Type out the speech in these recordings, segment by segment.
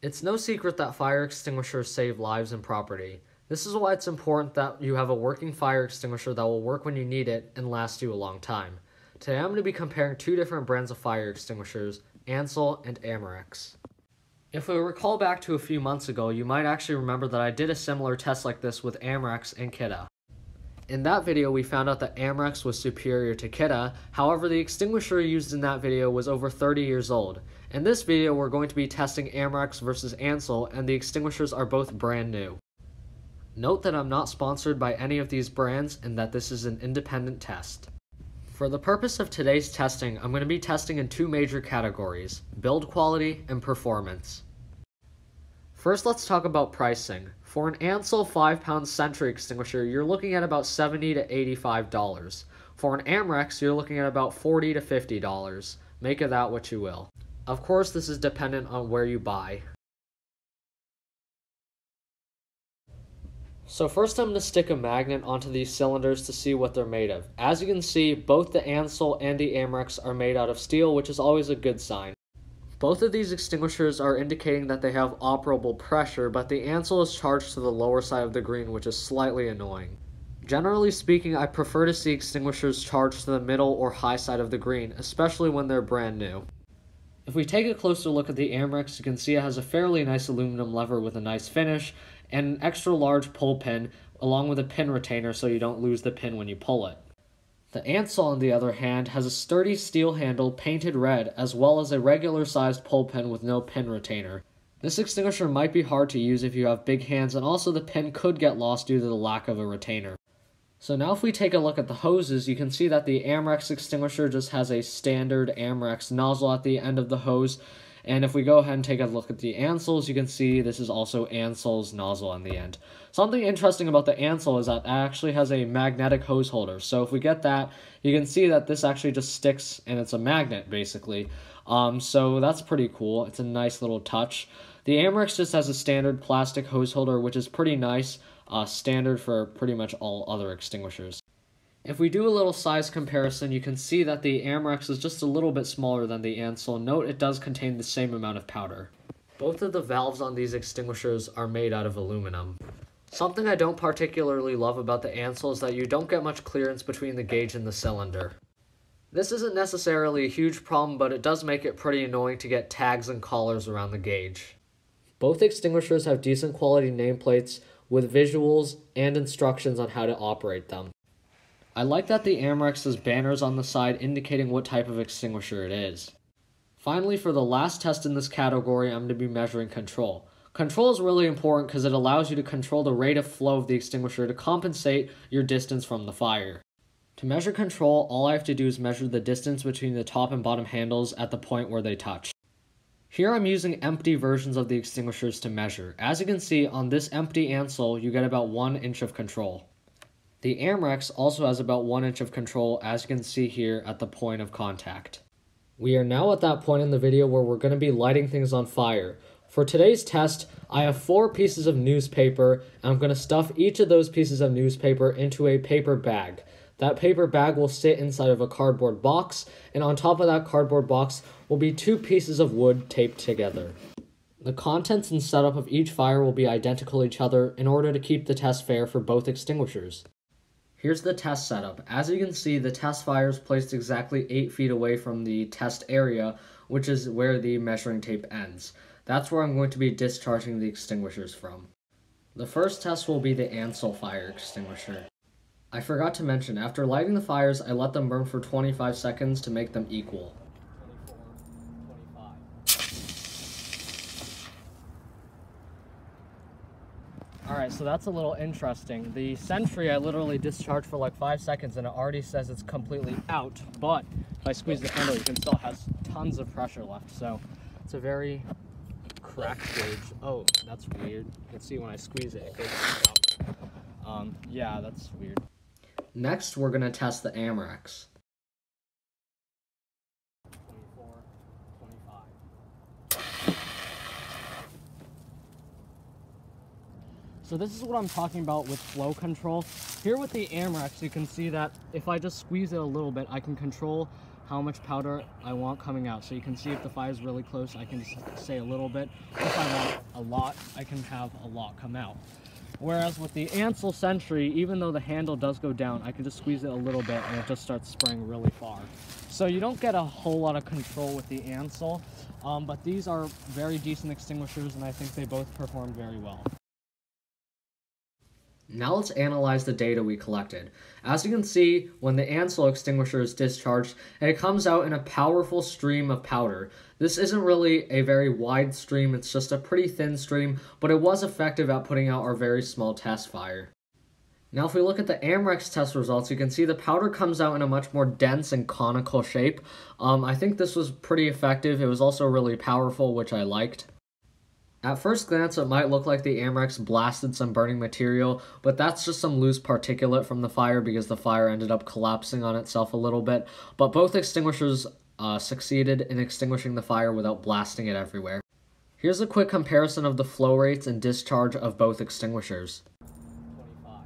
It's no secret that fire extinguishers save lives and property. This is why it's important that you have a working fire extinguisher that will work when you need it and last you a long time. Today I'm going to be comparing two different brands of fire extinguishers, ANSUL and AMEREX. If we recall back to a few months ago, you might actually remember that I did a similar test like this with AMEREX and Kidde. In that video, we found out that AMEREX was superior to Kidde. However, the extinguisher used in that video was over 30 years old. In this video, we're going to be testing AMEREX versus ANSUL, and the extinguishers are both brand new. Note that I'm not sponsored by any of these brands and that this is an independent test. For the purpose of today's testing, I'm going to be testing in two major categories: build quality and performance. First, let's talk about pricing. For an ANSUL 5-pound Sentry extinguisher, you're looking at about $70 to $85. For an AMEREX, you're looking at about $40 to $50. Make of that what you will. Of course, this is dependent on where you buy. So first I'm going to stick a magnet onto these cylinders to see what they're made of. As you can see, both the ANSUL and the AMEREX are made out of steel, which is always a good sign. Both of these extinguishers are indicating that they have operable pressure, but the ANSUL is charged to the lower side of the green, which is slightly annoying. Generally speaking, I prefer to see extinguishers charged to the middle or high side of the green, especially when they're brand new. If we take a closer look at the AMEREX, you can see it has a fairly nice aluminum lever with a nice finish, and an extra large pull pin, along with a pin retainer so you don't lose the pin when you pull it. The ANSUL, on the other hand, has a sturdy steel handle painted red, as well as a regular-sized pull pin with no pin retainer. This extinguisher might be hard to use if you have big hands, and also the pin could get lost due to the lack of a retainer. So now if we take a look at the hoses, you can see that the AMEREX extinguisher just has a standard AMEREX nozzle at the end of the hose, and if we go ahead and take a look at the ANSULs, you can see this is also ANSUL's nozzle on the end. Something interesting about the ANSUL is that it actually has a magnetic hose holder. So if we get that, you can see that this actually just sticks and it's a magnet basically. So that's pretty cool. It's a nice little touch. The AMEREX just has a standard plastic hose holder, which is pretty nice, standard for pretty much all other extinguishers. If we do a little size comparison, you can see that the AMEREX is just a little bit smaller than the ANSUL. Note it does contain the same amount of powder. Both of the valves on these extinguishers are made out of aluminum. Something I don't particularly love about the ANSUL is that you don't get much clearance between the gauge and the cylinder. This isn't necessarily a huge problem, but it does make it pretty annoying to get tags and collars around the gauge. Both extinguishers have decent quality nameplates with visuals and instructions on how to operate them. I like that the AMEREX has banners on the side indicating what type of extinguisher it is. Finally, for the last test in this category, I'm going to be measuring control. Control is really important because it allows you to control the rate of flow of the extinguisher to compensate your distance from the fire. To measure control, all I have to do is measure the distance between the top and bottom handles at the point where they touch. Here I'm using empty versions of the extinguishers to measure. As you can see, on this empty ANSUL, you get about 1 inch of control. The AMEREX also has about 1 inch of control, as you can see here at the point of contact. We are now at that point in the video where we're going to be lighting things on fire. For today's test, I have 4 pieces of newspaper, and I'm going to stuff each of those pieces of newspaper into a paper bag. That paper bag will sit inside of a cardboard box, and on top of that cardboard box will be 2 pieces of wood taped together. The contents and setup of each fire will be identical to each other in order to keep the test fair for both extinguishers. Here's the test setup. As you can see, the test fire is placed exactly 8 feet away from the test area, which is where the measuring tape ends. That's where I'm going to be discharging the extinguishers from. The first test will be the ANSUL fire extinguisher. I forgot to mention, after lighting the fires, I let them burn for 25 seconds to make them equal. 24, 25. Alright, so that's a little interesting. The Sentry I literally discharged for like 5 seconds and it already says it's completely out, but if I squeeze the handle, you can still have tons of pressure left, so it's a very cracked gauge. Oh, that's weird. You can see when I squeeze it, it goes up. Yeah, that's weird. Next, we're going to test the AMEREX. 24, 25. So this is what I'm talking about with flow control. Here with the AMEREX, you can see that if I just squeeze it a little bit, I can control how much powder I want coming out. So you can see if the fire is really close, I can just say a little bit. If I want a lot, I can have a lot come out. Whereas with the ANSUL Sentry, even though the handle does go down, I can just squeeze it a little bit and it just starts spraying really far. So you don't get a whole lot of control with the ANSUL, but these are very decent extinguishers and I think they both perform very well. Now let's analyze the data we collected. As you can see, when the ANSUL extinguisher is discharged, it comes out in a powerful stream of powder. This isn't really a very wide stream, it's just a pretty thin stream, but it was effective at putting out our very small test fire. Now if we look at the AMEREX test results, you can see the powder comes out in a much more dense and conical shape. I think this was pretty effective. It was also really powerful, which I liked. At first glance, it might look like the AMEREX blasted some burning material, but that's just some loose particulate from the fire because the fire ended up collapsing on itself a little bit. But both extinguishers succeeded in extinguishing the fire without blasting it everywhere. Here's a quick comparison of the flow rates and discharge of both extinguishers. 25.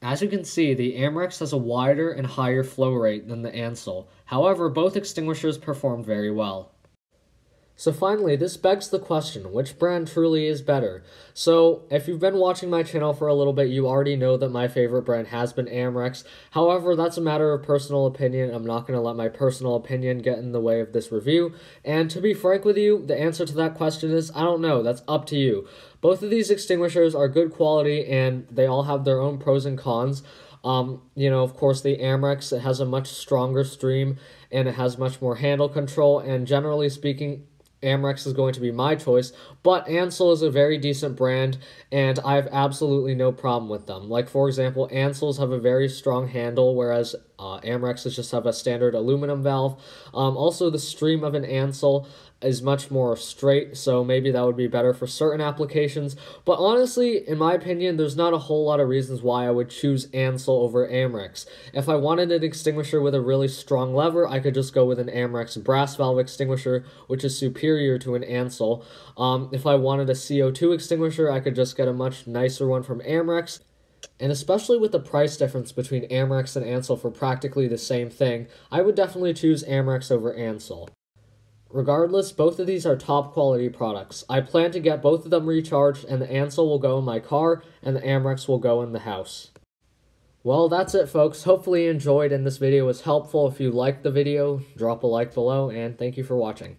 As you can see, the AMEREX has a wider and higher flow rate than the ANSUL. However, both extinguishers performed very well. So finally, this begs the question, which brand truly is better? So, if you've been watching my channel for a little bit, you already know that my favorite brand has been AMEREX. However, that's a matter of personal opinion. I'm not going to let my personal opinion get in the way of this review. And to be frank with you, the answer to that question is, I don't know. That's up to you. Both of these extinguishers are good quality, and they all have their own pros and cons. Of course, the AMEREX, it has a much stronger stream, and it has much more handle control, and generally speaking, AMEREX is going to be my choice, but ANSUL is a very decent brand, and I have absolutely no problem with them. Like, for example, ANSULs have a very strong handle, whereas AMEREXs just have a standard aluminum valve. Also, the stream of an ANSUL is much more straight, so maybe that would be better for certain applications. But honestly, in my opinion, there's not a whole lot of reasons why I would choose ANSUL over AMEREX. If I wanted an extinguisher with a really strong lever, I could just go with an AMEREX brass valve extinguisher, which is superior to an ANSUL. If I wanted a CO2 extinguisher, I could just get a much nicer one from AMEREX. And especially with the price difference between AMEREX and ANSUL for practically the same thing, I would definitely choose AMEREX over ANSUL. Regardless, both of these are top quality products. I plan to get both of them recharged, and the ANSUL will go in my car, and the AMEREX will go in the house. Well, that's it, folks. Hopefully you enjoyed, and this video was helpful. If you liked the video, drop a like below, and thank you for watching.